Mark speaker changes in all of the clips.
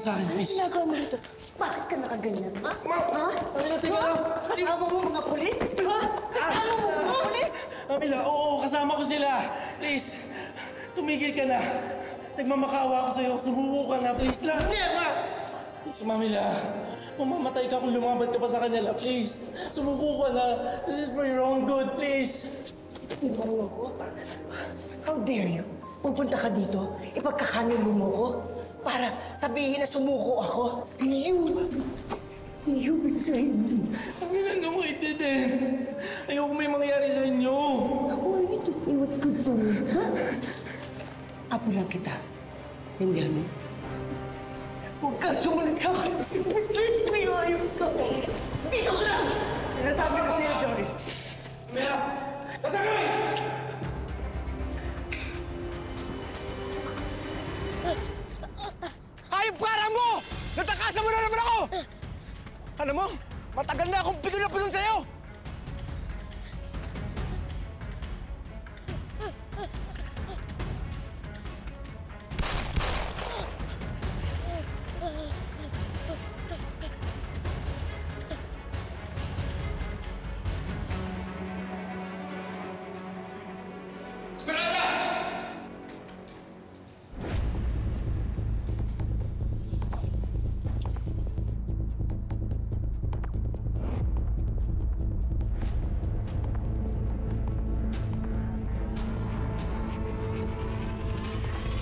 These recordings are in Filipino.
Speaker 1: sa akin, please.
Speaker 2: Ginagawa mo ito. Bakit ka nakaganyan, ha? Ha?
Speaker 1: Teka lang.
Speaker 2: Kasama mo mga polis? Ha? Kasama mo mga polis?
Speaker 1: Mamila, oo, kasama ko sila. Please, tumigil ka na. Nagmamakaawa ako sa'yo. Sumuko ka na, please lang.
Speaker 2: Never!
Speaker 1: Please, Mamila. Mamamatay ka kung lumaban ka pa sa kanila. Please, sumuko ka na. This is for your own good, please.
Speaker 2: Ibaw ako. How dare you? Pupunta ka dito, ipagkakanulo mo ko para sabihin na sumuko ako. You betrayed me.
Speaker 1: Mamila, no, I didn't. Ayoko may mangyari sa inyo.
Speaker 2: I want you to see what's good for me, ha? Apo lang kita. Hindi mo. Huwag ka sumunod ka kasi betrayed me. Ayaw ka. Dito ka lang! Sinasabi ko sa'yo, Jory.
Speaker 1: Mamila, nasakay!
Speaker 3: Hayop ka, Rambo! Natakasan mo na naman ako! Alam mo, matagal na akong pigon na pigon sa'yo!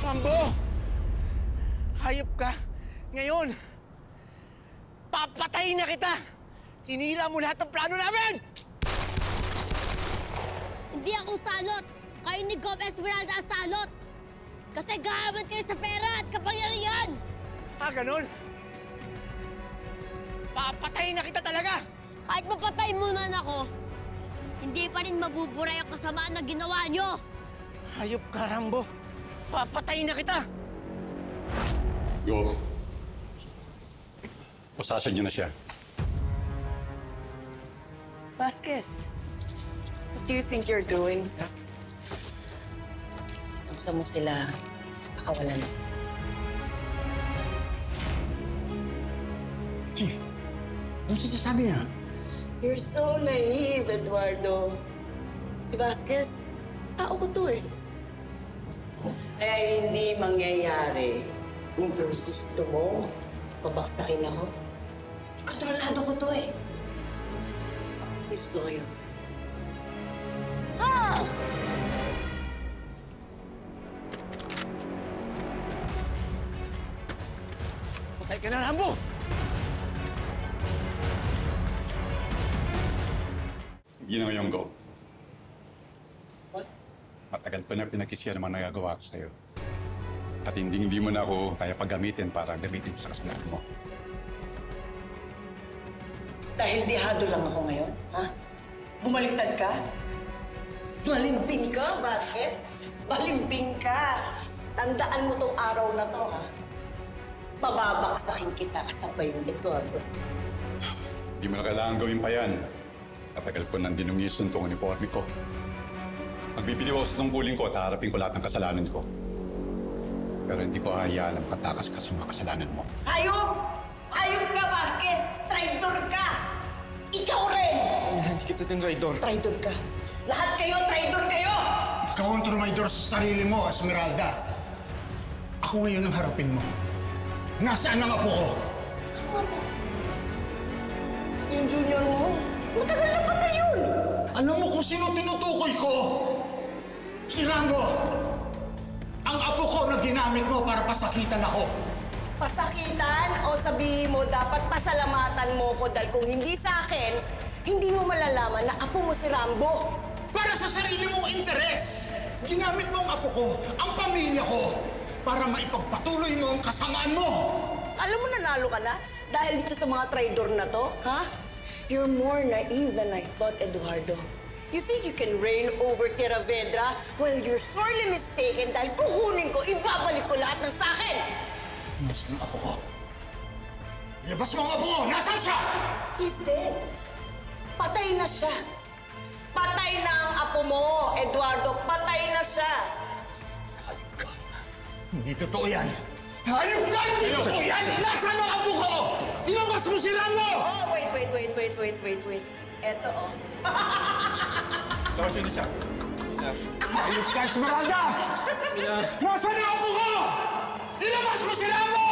Speaker 3: Rambo! Hayop ka! Ngayon, papatayin na kita! Sinira mo lahat ng plano namin!
Speaker 4: Hindi ako salot! Kayo ni Gov Esmeralda ang salot! Kasi gahaman kayo sa pera at kapangyarihan!
Speaker 3: Ah, ganun? Papatayin na kita talaga!
Speaker 4: Kahit mapatay mo man ako, hindi pa rin mabubura yung kasamaan na ginawa nyo!
Speaker 3: Hayop ka, Rambo! Papatayin na kita!
Speaker 5: Go. Pusasan niyo na siya.
Speaker 2: Vasquez, what do you think you're doing? Gusto mo sila pakawalan?
Speaker 6: Chief, ano sinasabi niya?
Speaker 2: You're so naive, Eduardo. Si Vasquez, tao ko to eh. Kaya hindi mangyayari kung gusto mo, pabaksakin ako. Kontrolado ko to eh. He's loyal.
Speaker 4: Ah!
Speaker 3: Patay ka na, Rambo!
Speaker 5: Yun na ngayon, Go.
Speaker 2: What?
Speaker 5: Matagal ko na pinagkisiyan naman nagagawa ko sa'yo. At hindi mo na ako kaya paggamitin para gamitin sa kasalanan mo.
Speaker 2: Dahil dihado lang ako ngayon, ha? Bumaliktad ka? Balimbing ka, Vasquez? Balimbing ka! Tandaan mo tong araw na to, ha? Pababaksakin kita kasabay ng Eduardo.
Speaker 5: Hindi mo na kailangan gawin pa yan. Matagal ko nang dinungis ng tong uniforme ko. Magbibidiwas sa tungkulin ko at haharapin ko lahat ng kasalanan ko. Pero hindi ko hahayaan na makatakas ka sa mga kasalanan mo.
Speaker 2: Hayop! Hayop ka, Vasquez! Traitor ka! Ikaw rin!
Speaker 3: Hindi kita tinraidor.
Speaker 2: Traitor ka. Lahat kayo, traitor kayo!
Speaker 6: Ikaw ang trumaydor sa sarili mo, Esmeralda. Ako ngayon ang harapin mo. Nasaan ang apo ko?
Speaker 2: Ano? Yung junior mo, matagal na patay yun!
Speaker 6: Alam mo kung sino tinutukoy ko? Si Rango! Ang apo ko na ginamit mo para pasakitan ako.
Speaker 2: Pasakitan o sabihin mo dapat pasalamatan mo ko dahil kung hindi sa akin, hindi mo malalaman na apo mo si Rambo.
Speaker 6: Para sa sarili mong interes! Ginamit mo ang apo ko, ang pamilya ko, para maipagpatuloy mo ang kasamaan mo!
Speaker 2: Alam mo, nanalo ka na dahil dito sa mga traidor na to, ha? You're more naive than I thought, Eduardo. You think you can reign over Tiravedra? Well, you're sorely mistaken dahil kukunin ko, ibabalik ko lahat ng sakin!
Speaker 6: Nasaan ang apo ko? Ilabas mo ang apo ko! Nasaan siya?
Speaker 2: He's dead. Patay na siya. Patay na ang apo mo, Eduardo. Patay na siya.
Speaker 6: Hindi totoo yan. Hayop ka! Hindi ko yan! Nasaan ang apo ko? Ilabas mo si Rango!
Speaker 2: Oh, wait. Eto, oh.
Speaker 5: Labas yun siya.
Speaker 6: Hayop ka, Esmeralda! Nasaan ang apo ko? Ilabas mo si Rango!